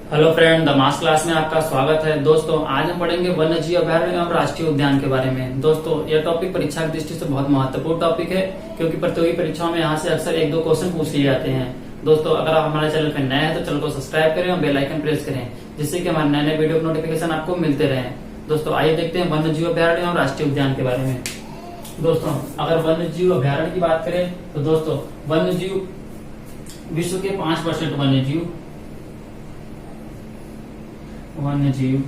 Hello friend, the mass class में आपका स्वागत है। दोस्तों, आज हम पढ़ेंगे वन्य जीव अभयारण्य एवं राष्ट्रीय उद्यान के बारे में। दोस्तों, यह टॉपिक परीक्षा की दृष्टि से बहुत महत्वपूर्ण टॉपिक है, क्योंकि प्रतियोगी परीक्षाओं में यहाँ से अक्सर एक दो क्वेश्चन पूछ लिए जाते हैं। दोस्तों, अगर आप हमारे चैनल पर नए हैं तो चैनल को सब्सक्राइब करें और बेल आइकन प्रेस करें, जिससे कि हमारे नए नए वीडियो नोटिफिकेशन आपको मिलते रहे। दोस्तों, आइए देखते हैं वन्य जीव अभयारण्य एवं राष्ट्रीय उद्यान के बारे में। दोस्तों, अगर वन्य जीव अभयारण्य की बात करें तो दोस्तों वन्य जीव विश्व के 5% वन्य जीव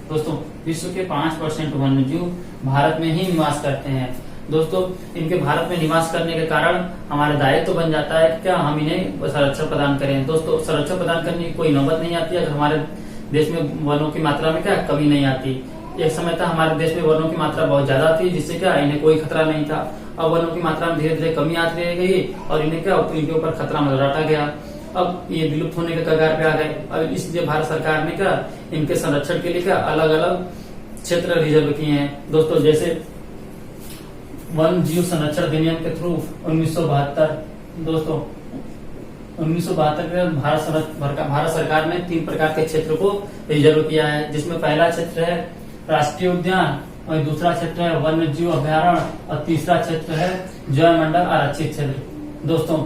दोस्तों विश्व के 5% वन्य जीव भारत में ही निवास करते हैं। दोस्तों, इनके भारत में निवास करने के कारण हमारा दायित्व बन जाता है कि क्या हम इन्हें संरक्षण प्रदान करें। दोस्तों, संरक्षण प्रदान करने की कोई नौबत नहीं आती अगर हमारे देश में वनों की मात्रा में क्या कमी नहीं आती। एक समय था हमारे देश में वनों की मात्रा बहुत ज्यादा थी, जिससे क्या इन्हें कोई खतरा नहीं था। अब वनों की मात्रा में धीरे धीरे कमी आती रह गई और इन्हें क्या इनके ऊपर खतरा मंडराता गया। अब ये विलुप्त होने के कगार पे आ गए। अब इसलिए भारत सरकार ने क्या इनके संरक्षण के लिए क्या अलग अलग क्षेत्र रिजर्व किए हैं। दोस्तों, जैसे वन जीव संरक्षण अधिनियम के थ्रू 1972 दोस्तों 1972 के भारत सरकार ने 3 प्रकार के क्षेत्र को रिजर्व किया है, जिसमें पहला क्षेत्र है राष्ट्रीय उद्यान, और दूसरा क्षेत्र है वन्य जीव अभयारण्य, और तीसरा क्षेत्र है जैव मंडल आरक्षित क्षेत्र। दोस्तों,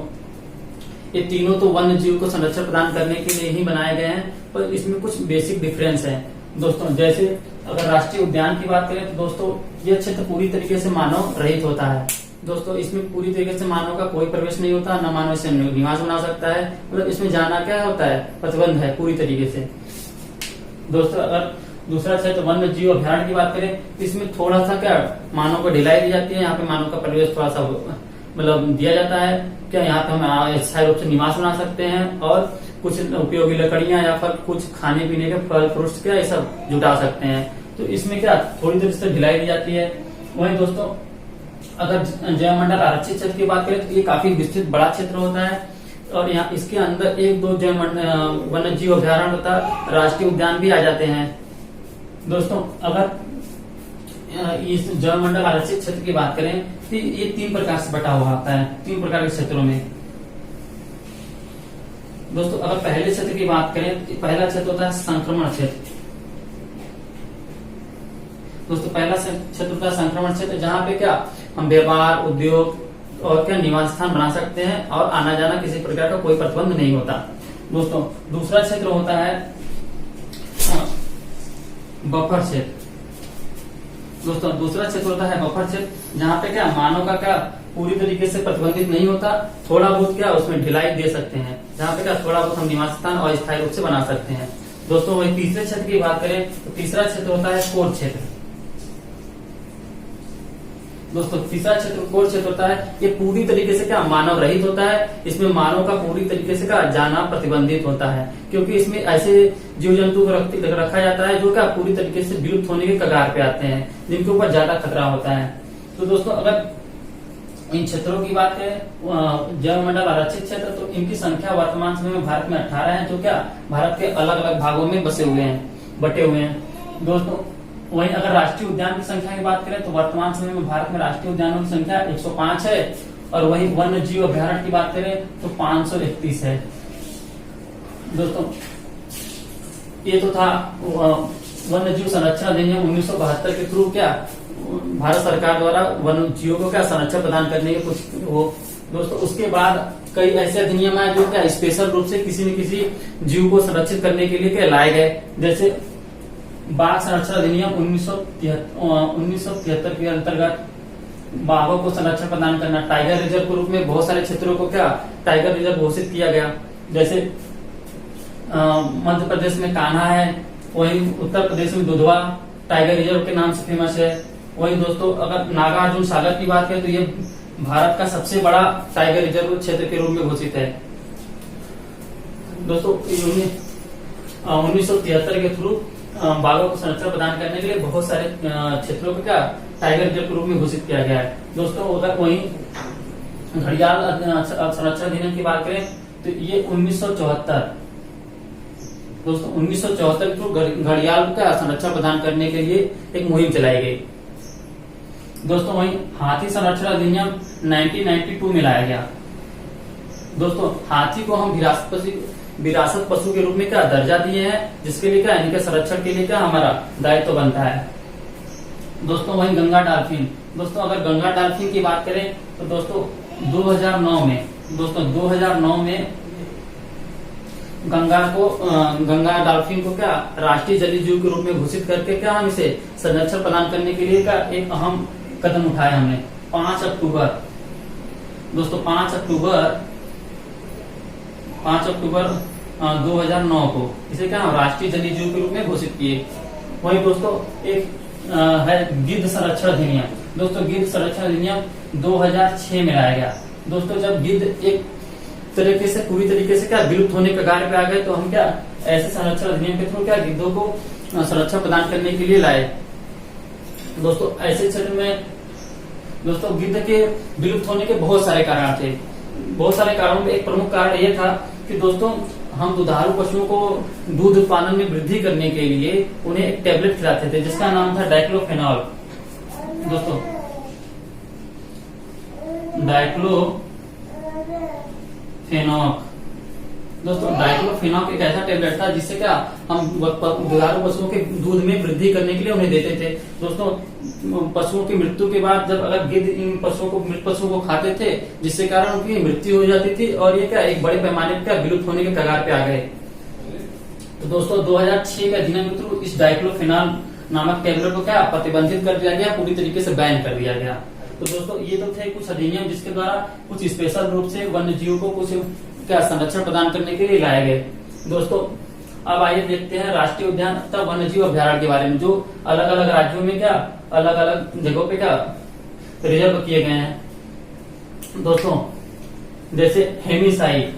ये तीनों तो वन्य जीव को संरक्षण प्रदान करने के लिए ही बनाए गए हैं, पर इसमें कुछ बेसिक डिफरेंस है। दोस्तों, जैसे अगर राष्ट्रीय उद्यान की बात करें तो दोस्तों यह क्षेत्र पूरी तरीके से मानव रहित होता है। दोस्तों, इसमें पूरी तरीके से मानव का कोई प्रवेश नहीं होता, न मानव इसमें निवास बना सकता है। मतलब इसमें जाना क्या होता है, प्रतिबंध है पूरी तरीके से। दोस्तों, अगर दूसरा क्षेत्र वन्य जीव अभयारण्य की बात करें तो इसमें थोड़ा सा क्या मानव को ढिलाई दी जाती है। यहाँ पे मानव का प्रवेश थोड़ा सा मतलब दिया जाता है। क्या यहाँ पे हम स्थायी रूप से निवास बना सकते हैं और कुछ उपयोगी लकड़ियां या फिर कुछ खाने पीने के फल फ्रूट्स क्या ये सब जुटा सकते हैं। तो इसमें क्या थोड़ी देर से ढिलाई दी जाती है। वहीं दोस्तों, अगर जैव मंडल आरक्षित क्षेत्र की बात करें तो ये काफी विस्तृत बड़ा क्षेत्र होता है, और यहाँ इसके अंदर 1-2 वन्य जीव अभयारण्य तथा राष्ट्रीय उद्यान भी आ जाते हैं। दोस्तों, अगर इस जैव मंडल आरक्षित क्षेत्र की बात करें तो ये 3 प्रकार से बटा हुआ आता है, 3 प्रकार के क्षेत्रों में। दोस्तों, अगर पहले क्षेत्र की बात करें तो पहला क्षेत्र होता है संक्रमण क्षेत्र। दोस्तों, पहला क्षेत्र होता है संक्रमण क्षेत्र, जहाँ पे क्या हम व्यापार, उद्योग और क्या निवास स्थान बना सकते हैं और आना जाना किसी प्रकार का कोई प्रतिबंध नहीं होता। दोस्तों, दूसरा क्षेत्र होता है बफर क्षेत्र। दोस्तों, दूसरा क्षेत्र होता है बफर क्षेत्र, जहाँ पे क्या मानव का क्या पूरी तरीके से प्रतिबंधित नहीं होता, थोड़ा बहुत क्या उसमें ढिलाई दे सकते हैं, जहाँ पे क्या थोड़ा बहुत हम निवास स्थान और स्थायी रूप से बना सकते हैं। दोस्तों, वही तीसरे क्षेत्र की बात करें तो तीसरा क्षेत्र होता है कोर क्षेत्र। दोस्तों, तीसरा क्षेत्र कोर क्षेत्र होता है, ये पूरी तरीके से क्या मानव रहित होता है। इसमें मानव का पूरी तरीके से क्या जाना प्रतिबंधित होता है, क्योंकि इसमें ऐसे जीव जंतु को रखा जाता है जो क्या पूरी तरीके से विलुप्त होने के कगार पे आते हैं, जिनके ऊपर ज्यादा खतरा होता है। तो दोस्तों, अगर इन क्षेत्रों की बात करें जैव मंडल आरक्षित क्षेत्र, तो इनकी संख्या वर्तमान समय में भारत में 18 है, जो क्या भारत के अलग अलग भागों में बटे हुए हैं। दोस्तों, वहीं अगर राष्ट्रीय उद्यान की संख्या की बात करें तो वर्तमान समय में भारत में राष्ट्रीय उद्यानों की संख्या 105 है, और वहीं वन्य जीव अभयारण्य की बात करें तो 531 है। दोस्तों, ये तो था वन्य जीव संरक्षण अधिनियम 1972 के थ्रू क्या भारत सरकार द्वारा वन्य जीवों को क्या संरक्षण प्रदान करने के कुछ वो। दोस्तों, उसके बाद कई ऐसे अधिनियम आए जो क्या स्पेशल रूप से किसी न किसी जीव को संरक्षित करने के लिए क्या लाए गए। जैसे बाघ संरक्षण अधिनियम 1973 के अंतर्गत बाघों को संरक्षण प्रदान करना, टाइगर रिजर्व के रूप में बहुत सारे क्षेत्रों को क्या टाइगर रिजर्व घोषित किया गया। जैसे मध्य प्रदेश में कान्हा है, वहीं उत्तर प्रदेश में दुधवा टाइगर रिजर्व के नाम से फेमस है। वहीं दोस्तों, अगर नागार्जुन सागर की बात करें तो ये भारत का सबसे बड़ा टाइगर रिजर्व क्षेत्र के रूप में घोषित है। दोस्तों, 1973 के थ्रू बाघों को संरक्षण प्रदान करने के लिए बहुत सारे क्षेत्रों को क्या टाइगर रिजर्व के रूप में घोषित किया गया है। दोस्तों, अगर वहीं घड़ियाल संरक्षण अधिनियम की बात करें तो ये 1974 दोस्तों 1974 को घड़ियाल का संरक्षण प्रदान करने के लिए एक मुहिम चलाई गई। दोस्तों, वहीं हाथी संरक्षण अधिनियम 1992 में लाया गया। दोस्तों हाथी को हम विरासत पशु के रूप में क्या दर्जा दिए हैं, जिसके लिए क्या इनके संरक्षण के लिए क्या हमारा दायित्व बनता है। दोस्तों वही गंगा डॉल्फिन, दोस्तों अगर गंगा डॉल्फिन की बात करें तो दोस्तों 2009 में गंगा डॉल्फिन को क्या राष्ट्रीय जलीय जीव के रूप में घोषित करके क्या हम इसे संरक्षण प्रदान करने के लिए क्या एक अहम कदम उठाया हमने 5 अक्टूबर 2009 को इसे क्या राष्ट्रीय जलीय जीव के रूप में घोषित किए। वही दोस्तों एक है गिद्ध संरक्षण अधिनियम। दोस्तों गिद्ध संरक्षण अधिनियम 2006 में लाया गया। दोस्तों जब गिद्ध एक तरीके से पूरी तरीके से क्या विलुप्त होने के कगार पे आ गए, तो हम क्या ऐसे संरक्षण अधिनियम के थ्रू क्या गिद्धों को संरक्षण प्रदान करने के लिए लाए। दोस्तों ऐसे क्षेत्र में दोस्तों गिद्ध के विलुप्त होने के बहुत सारे कारण थे। बहुत सारे कारणों में एक प्रमुख कारण यह था कि दोस्तों हम दुधारू पशुओं को दूध उत्पादन में वृद्धि करने के लिए उन्हें एक टैबलेट खिलाते थे जिसका नाम था डाइक्लोफेनॉल। दोस्तों डाइक्लोफेनॉक एक ऐसा टैबलेट था जिससे क्या हम दुधारू पशुओं के दूध में वृद्धि करने के लिए उन्हें देते थे। दोस्तों पशुओं की मृत्यु के बाद जब अगर गिद्ध इन मृत पशुओं को खाते थे, जिससे कारण उनकी मृत्यु हो जाती थी और ये क्या एक बड़े पैमाने पर क्या विलुप्त होने के कगार पे आ गए। तो दोस्तों 2006 के अधिनियम के थ्रू इस डाइक्लोफेनॉल नामक टैबलेट को क्या प्रतिबंधित कर दिया गया, पूरी तरीके से बैन कर दिया गया। तो दोस्तों ये तो थे कुछ अधिनियम जिसके द्वारा कुछ स्पेशल रूप से वन्य जीवों को कुछ क्या संरक्षण प्रदान करने के लिए लाए गए। दोस्तों अब आइए देखते हैं राष्ट्रीय उद्यान तथा वन्य जीव अभ्यारण्य के बारे में, जो अलग अलग राज्यों में क्या अलग अलग जगहों पे क्या रिजर्व किए गए हैं। दोस्तों जैसे हेमिसाइड,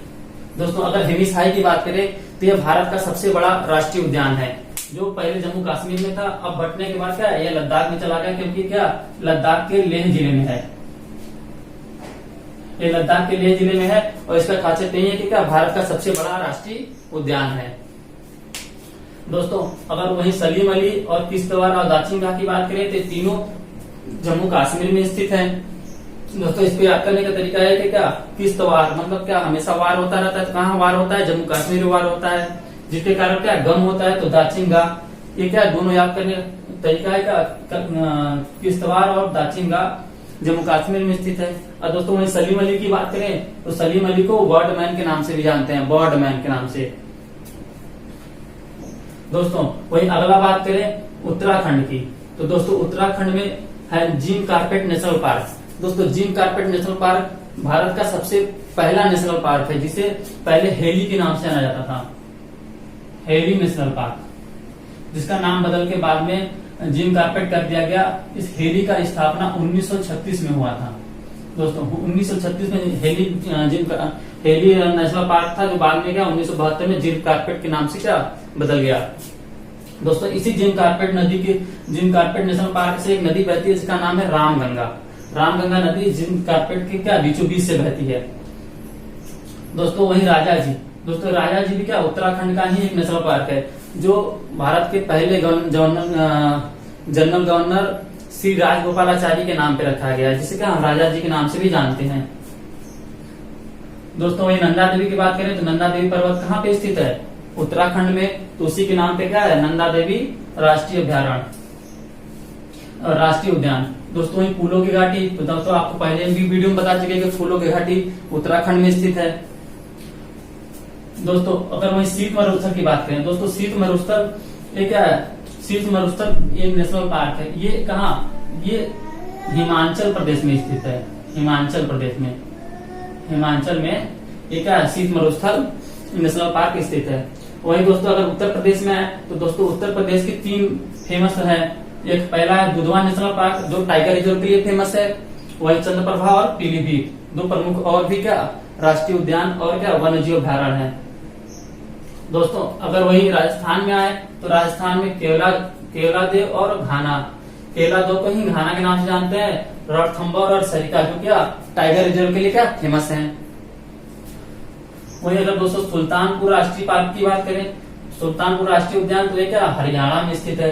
दोस्तों अगर हेमिसाइड की बात करें तो यह भारत का सबसे बड़ा राष्ट्रीय उद्यान है, जो पहले जम्मू कश्मीर में था, अब बंटने के बाद क्या यह लद्दाख में चला गया, क्योंकि क्या लद्दाख के लेह जिले में है। ये लद्दाख के लेह जिले में है और इसका खासियत यही है कि क्या भारत का सबसे बड़ा राष्ट्रीय उद्यान है। दोस्तों अगर वहीं सलीम अली और किश्तवाड़ और दाचिन गाह की बात करें तो तीनों जम्मू कश्मीर में स्थित है। दोस्तों इसको याद करने का तरीका है कि क्या किश्तवाड़ मतलब क्या हमेशा वार होता रहता है, तो कहाँ वार होता है, जम्मू कश्मीर में वार होता है, जिसके कारण क्या गम होता है, तो दाचिन गाह, ये क्या दोनों याद करने का तरीका है क्या किश्तवाड़ और दाचिन गाह जम्मू कश्मीर में स्थित है। और दोस्तों वहीं सलीम अली की बात करें तो सलीम अली को बर्डमैन के नाम से भी जानते हैं, बर्डमैन के नाम से। दोस्तों वहीं अगला बात करें उत्तराखंड की, तो दोस्तों उत्तराखंड में है जिम कार्पेट नेशनल पार्क। दोस्तों gym carpet national park Bharat का सबसे पहला नेशनल पार्क है, जिसे पहले हेली के नाम से जाना जाता था, हेली नेशनल पार्क, जिसका नाम बदल के बाद में जिम कार्पेट कर दिया गया। इस हेली का स्थापना 1936 में हुआ था। दोस्तों 1936 में हेली नेशनल पार्क था, जो बाद में क्या 1972 में जिम कार्पेट के नाम से क्या बदल गया। दोस्तों इसी जिम कार्पेट नेशनल पार्क से एक नदी बहती है जिसका नाम है रामगंगा। रामगंगा नदी जिम कार्पेट के क्या बीचों बीच से बहती है। दोस्तों वही राजा जी, दोस्तों राजा जी भी क्या उत्तराखंड का ही एक नेशनल पार्क है, जो भारत के पहले जनरल गवर्नर श्री राजगोपालाचारी के नाम पे रखा गया है, जिसे क्या हम राजा जी के नाम से भी जानते हैं। दोस्तों वही नंदा देवी की बात करें तो नंदा देवी पर्वत कहाँ पे स्थित है, उत्तराखंड में, तो उसी के नाम पे क्या है नंदा देवी राष्ट्रीय अभ्यारण्य, राष्ट्रीय उद्यान। दोस्तों वही फूलों की घाटी, तो दोस्तों आपको पहले भी वीडियो में बता चुके कि फूलों की घाटी उत्तराखंड में स्थित है। दोस्तों अगर वही शीत मरुस्थल की बात करें, दोस्तों शीत मरुस्थल ये क्या है, शीत मरुस्थल ये नेशनल पार्क है, ये कहाँ, ये हिमाचल प्रदेश में स्थित है, हिमाचल प्रदेश में, हिमाचल में ये क्या है शीत मरुस्थल नेशनल पार्क स्थित है। वही दोस्तों अगर उत्तर प्रदेश में है तो दोस्तों उत्तर प्रदेश की 3 फेमस है, एक पहला है दुधवा नेशनल पार्क जो टाइगर रिजर्व के लिए फेमस है, वही चंद्रप्रभा और पीलीभीत 2 प्रमुख और भी क्या राष्ट्रीय उद्यान और क्या वन्य जीव अभ्यारण्य है। दोस्तों अगर वही राजस्थान में आए तो राजस्थान में केवलादेव और घाना, केवलादेव को ही घाना के नाम से जानते हैं, रणथंभौर और सरिता जो क्या टाइगर रिजर्व के लिए क्या फेमस है। वही अगर दोस्तों सुल्तानपुर राष्ट्रीय पार्क की बात करें, सुल्तानपुर राष्ट्रीय उद्यान तो ये क्या हरियाणा में स्थित है।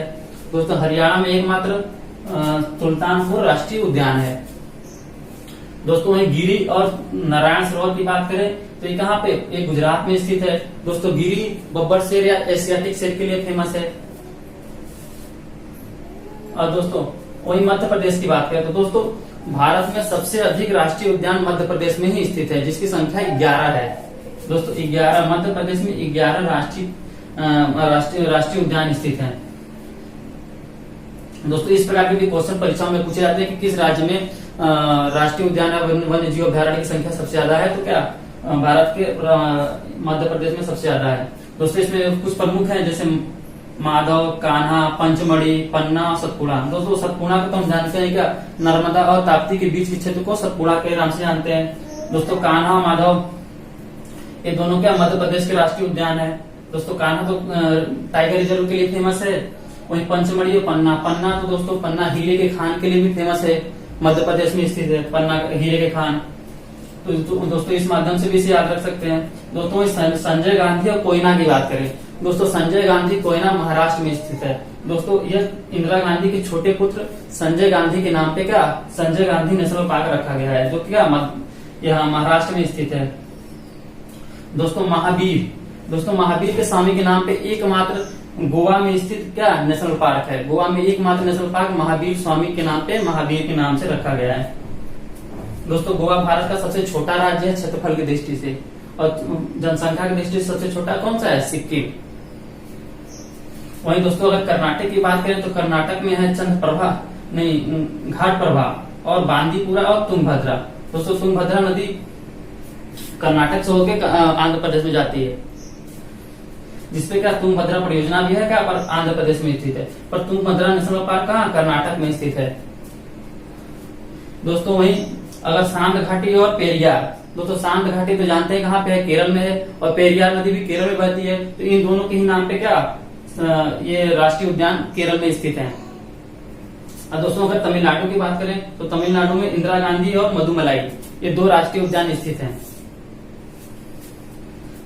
दोस्तों हरियाणा में एकमात्र सुल्तानपुर राष्ट्रीय उद्यान है। दोस्तों वही गिरी और नारायण सरोवर की बात करें तो ये कहाँ पे, ये गुजरात में स्थित है। दोस्तों गिरी बब्बर शेर या एशियाटिक शेर के लिए फेमस है। और दोस्तों वही मध्य प्रदेश की बात करें तो दोस्तों भारत में सबसे अधिक राष्ट्रीय उद्यान मध्य प्रदेश में ही स्थित है, जिसकी संख्या 11 है। दोस्तों 11 मध्य प्रदेश में 11 राष्ट्रीय उद्यान स्थित हैं। दोस्तों इस प्रकार के भी क्वेश्चन परीक्षाओं में पूछे जाते हैं कि किस राज्य में राष्ट्रीय उद्यान या वन्य जीव अभ्यारण्य की संख्या सबसे ज्यादा है, तो क्या भारत के मध्य प्रदेश में सबसे ज्यादा है। दोस्तों इसमें कुछ प्रमुख हैं जैसे माधव, कान्हा, पंचमढ़ी, पन्ना और सतपुड़ा। दोस्तों सतपुड़ा को तो हम जानते हैं क्या, नर्मदा और ताप्ती के बीच के क्षेत्र को सतपुड़ा के नाम से जानते हैं। दोस्तों कान्हा और माधव ये दोनों क्या मध्य प्रदेश के राष्ट्रीय उद्यान है। दोस्तों कान्हा तो टाइगर रिजर्व के लिए फेमस है, वहीं पंचमढ़ी और पन्ना तो दोस्तों पन्ना हीरे के खान के लिए भी फेमस है, मध्य प्रदेश में स्थित है पन्ना हीरे के खान। तो दोस्तों इस माध्यम से भी इसे याद रख सकते हैं। दोस्तों संजय गांधी और कोयना की बात करें, दोस्तों संजय गांधी कोयना महाराष्ट्र में स्थित है। दोस्तों यह इंदिरा गांधी के छोटे पुत्र संजय गांधी के नाम पे क्या संजय गांधी नेशनल पार्क रखा गया है, जो क्या यहाँ महाराष्ट्र में स्थित है। दोस्तों महावीर के स्वामी के नाम पे एकमात्र गोवा में स्थित क्या नेशनल पार्क है। गोवा में एकमात्र नेशनल पार्क महावीर स्वामी के नाम पे महावीर के नाम से रखा गया है। दोस्तों गोवा भारत का सबसे छोटा राज्य है क्षेत्रफल की दृष्टि से, और जनसंख्या की दृष्टि से सबसे छोटा कौन सा है, सिक्किम। वहीं दोस्तों अगर कर्नाटक की बात करें तो कर्नाटक में है घाटप्रभा और बांदीपुरा और तुंगभद्रा। दोस्तों तुंगभद्रा नदी कर्नाटक से होकर आंध्र प्रदेश में जाती है, जिसपे क्या तुंगभद्रा परियोजना भी है क्या पर आंध्र प्रदेश में स्थित है, पर तुंगभद्रा नेशनल पार्क कहाँ कर्नाटक में स्थित है। दोस्तों वहीं अगर सांत घाटी और पेरियार, दोस्तों सांत घाटी तो जानते हैं कहाँ पे है, केरल में है, और पेरियार नदी भी केरल में बहती है, तो इन दोनों के ही नाम पे क्या ये राष्ट्रीय उद्यान केरल में स्थित है। और दोस्तों अगर तमिलनाडु की बात करें तो तमिलनाडु में इंदिरा गांधी और मधुमलाई ये 2 राष्ट्रीय उद्यान स्थित हैं।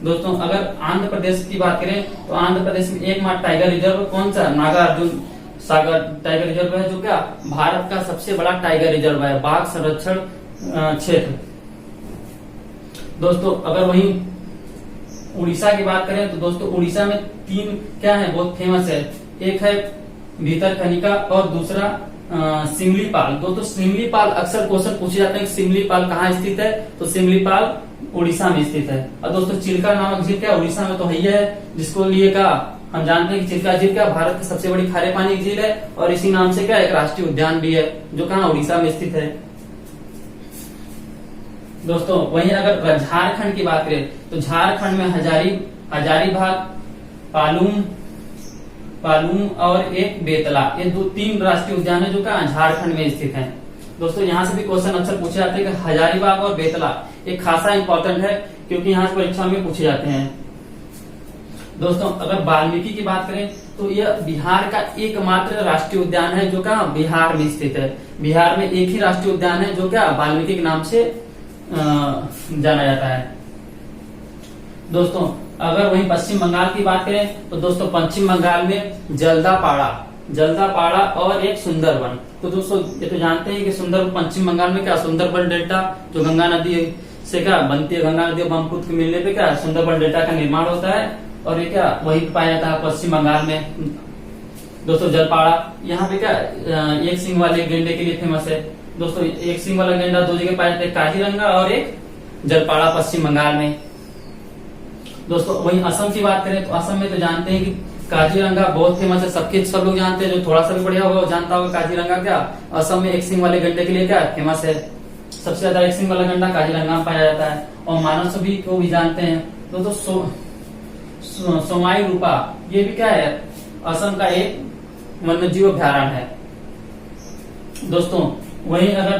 दोस्तों अगर आंध्र प्रदेश की बात करें तो आंध्र प्रदेश में एकमात्र टाइगर रिजर्व कौन सा, नागार्जुन सागर टाइगर रिजर्व है, जो क्या भारत का सबसे बड़ा टाइगर रिजर्व है, बाघ संरक्षण क्षेत्र। दोस्तों अगर वहीं उड़ीसा की बात करें तो दोस्तों उड़ीसा में 3 क्या है बहुत फेमस है, एक है भीतरकनिका और दूसरा सिमलीपाल। दोस्तों सिमलीपाल अक्सर क्वेश्चन पूछे जाते हैं कि सिमलीपाल कहाँ स्थित है, तो सिमलीपाल उड़ीसा में स्थित है। और दोस्तों चिल्का नामक झील क्या उड़ीसा में तो है ही है, जिसको लिए का हम जानते हैं कि चिल्का झील क्या भारत की सबसे बड़ी खारे पानी की झील है, और इसी नाम से क्या एक राष्ट्रीय उद्यान भी है, जो कहाँ उड़ीसा में स्थित है। दोस्तों वहीं अगर झारखंड की बात करें तो झारखंड में हजारीबाग, पालूम और एक बेतला, ये 3 राष्ट्रीय उद्यान है जो क्या झारखंड में स्थित हैं। दोस्तों यहाँ से भी क्वेश्चन अक्सर पूछे जाते हैं कि हजारीबाग और बेतला एक खासा इंपॉर्टेंट है, क्योंकि यहाँ से परीक्षा में पूछे जाते हैं। दोस्तों अगर वाल्मीकि की बात करें तो यह बिहार का एकमात्र राष्ट्रीय उद्यान है जो क्या बिहार में स्थित है। बिहार में एक ही राष्ट्रीय उद्यान है जो क्या वाल्मीकि के नाम से जाना जाता है। दोस्तों अगर वहीं पश्चिम बंगाल की बात करें तो दोस्तों पश्चिम बंगाल में जल्दापाड़ा और एक सुंदरबन। तो दोस्तों ये तो जानते हैं कि पश्चिम बंगाल में क्या सुंदरबन डेल्टा जो गंगा नदी से क्या बनती है, गंगा नदी और ब्रह्मपुत्र के मिलने पे क्या सुंदरबन डेल्टा का निर्माण होता है, और ये क्या वही पाया जाता है पश्चिम बंगाल में। दोस्तों जलपाड़ा यहाँ पे क्या एक सिंग वाले गेंडे के लिए फेमस है। दोस्तों एक सिंग वाला गेंडा 2 जगह पाया जाता है, काजीरंगा और एक जलपाड़ा पश्चिम बंगाल में। दोस्तों वहीं असम की बात करें तो असम में तो जानते हैं कि काजीरंगा बहुत फेमस है, सब लोग जानते हैं, जो थोड़ा सा भी बढ़िया होगा जानता होगा काजीरंगा क्या असम में एक सिंग वाले गंडे के लिए क्या फेमस है। सबसे ज्यादा एक सिंग वाला गंडा काजीरंगा में पाया जाता है, और मानव सभी को भी जानते हैं। दोस्तों सोमाई रूपा ये भी क्या है असम का एक वन्यजीव अभ्यारण्य है। दोस्तों वहीं अगर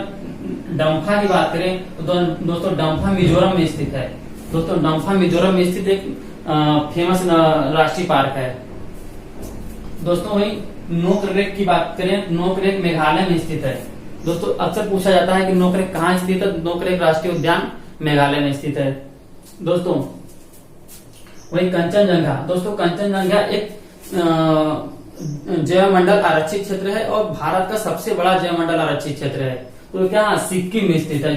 डम्फा की बात करें तो दोस्तों डम्फा मिजोरम में स्थित है। दोस्तों डम्फा मिजोरम में स्थित एक फेमस राष्ट्रीय पार्क है। दोस्तों वहीं नोकरेक की बात करें, नोकरेक मेघालय में स्थित है। दोस्तों अक्सर पूछा जाता है कि नोकरेक कहाँ स्थित है, नोकरेक राष्ट्रीय उद्यान मेघालय में स्थित है। दोस्तों वही कंचनजंगा, दोस्तों कंचनजंगा एक जैवमंडल आरक्षित क्षेत्र है और भारत का सबसे बड़ा जैवमंडल आरक्षित क्षेत्र है। तो क्या सिक्किम में स्थित है,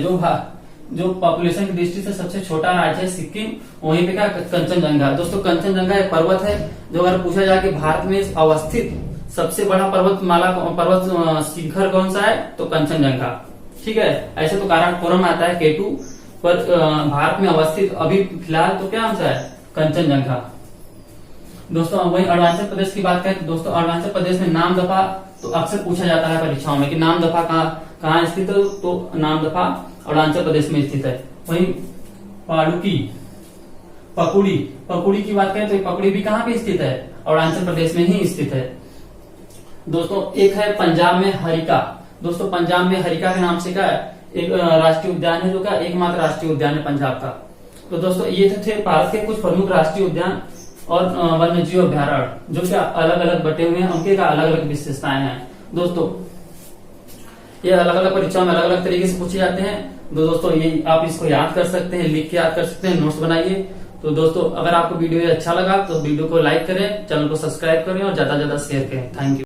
जो पॉपुलेशन की दृष्टि से सबसे छोटा राज्य है सिक्किम, वहीं पे क्या कंचनजंगा। दोस्तों कंचनजंगा एक पर्वत है जो अगर पूछा जाए कि भारत में अवस्थित सबसे बड़ा पर्वत शिखर कौन सा है तो कंचनजंगा। ठीक है, ऐसे तो काराकोरम आता है K2, पर भारत में अवस्थित अभी फिलहाल तो क्या आंसर है कंचनजंगा। दोस्तों वही अरुणाचल प्रदेश की बात करें तो दोस्तों अरुणाचल प्रदेश में नामदफा तो अक्सर पूछा जाता है परीक्षाओं में कि नामदफा कहाँ स्थित है, तो नामदफा अरुणाचल प्रदेश में स्थित है। वहीं पकुड़ी की बात करें तो पकुड़ी भी कहाँ पे स्थित है, अरुणाचल प्रदेश में ही स्थित है। दोस्तों एक है पंजाब में हरिका। दोस्तों पंजाब में हरिका के नाम से क्या है एक राष्ट्रीय उद्यान है, जो का एकमात्र राष्ट्रीय उद्यान है पंजाब का। तो दोस्तों ये थे भारत के कुछ प्रमुख राष्ट्रीय उद्यान और वन्य जीव अभ्यारण्य जो क्या अलग अलग बटे हुए हैं, उनके का अलग अलग विशेषताएं हैं। दोस्तों ये अलग अलग परीक्षाओं में अलग अलग तरीके से पूछे जाते हैं। तो दोस्तों ये आप इसको याद कर सकते हैं, लिख के याद कर सकते हैं, नोट्स बनाइए। तो दोस्तों अगर आपको वीडियो अच्छा लगा तो वीडियो को लाइक करें, चैनल को सब्सक्राइब करें और ज्यादा से ज्यादा शेयर करें। Thank you.